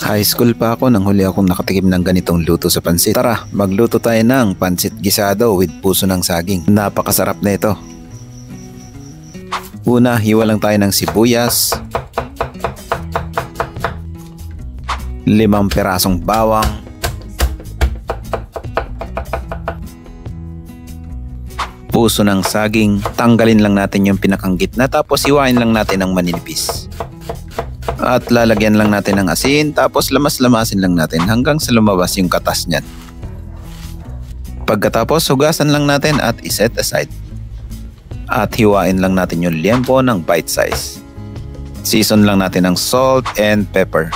High school pa ako nang huli akong nakatikim ng ganitong luto sa pansit. Tara, magluto tayo ng pansit gisado with puso ng saging. Napakasarap na ito. Una, hiwa lang tayo ng sibuyas, 5 pirasong bawang, puso ng saging. Tanggalin lang natin yung pinakang gitna tapos hiwain lang natin ng maninipis. At lalagyan lang natin ng asin tapos lamas-lamasin lang natin hanggang sa lumabas yung katas niyan. Pagkatapos hugasan lang natin at iset aside. At hiwain lang natin yung liempo ng bite size. Season lang natin ng salt and pepper.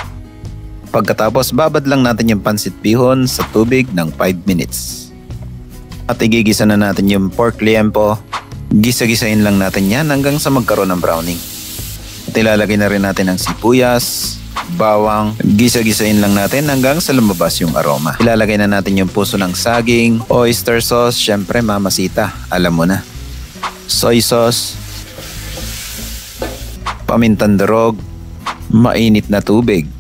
Pagkatapos babad lang natin yung pansit bihon sa tubig ng 5 minutes. At igigisa na natin yung pork liempo. Gisa-gisain lang natin yan hanggang sa magkaroon ng browning. At ilalagay na rin natin ang sibuyas, bawang, gisa-gisain lang natin hanggang sa lumabas yung aroma. Ilalagay na natin yung puso ng saging, oyster sauce, syempre mamasita, alam mo na. Soy sauce, pamintang durog, mainit na tubig,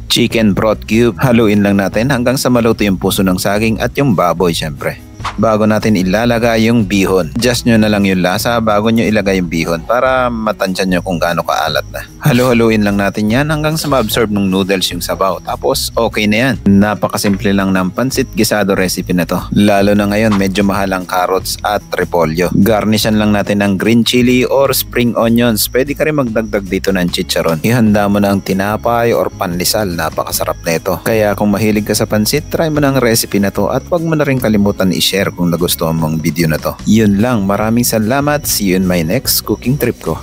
chicken broth cube. Haluin lang natin hanggang sa maluto yung puso ng saging at yung baboy syempre. Bago natin ilalagay yung bihon, adjust nyo na lang yung lasa bago nyo ilagay yung bihon para matansya nyo kung gaano kaalat na. Halu-haluin lang natin yan hanggang sa ma-absorb ng noodles yung sabaw. Tapos okay na yan. Napakasimple lang ng pansit gisado recipe na to. Lalo na ngayon medyo mahal ang carrots at repolyo. Garnishan lang natin ng green chili or spring onions. Pwede ka rin magdagdag dito ng chicharon. Ihanda mo na ang tinapay or panlisal. Napakasarap na ito. Kaya kung mahilig ka sa pansit, try mo ng recipe na to at wag mo na rin kalimutan i-share kung nagustuhan mong video na to. Yun lang, maraming salamat. See you in my next cooking trip ko.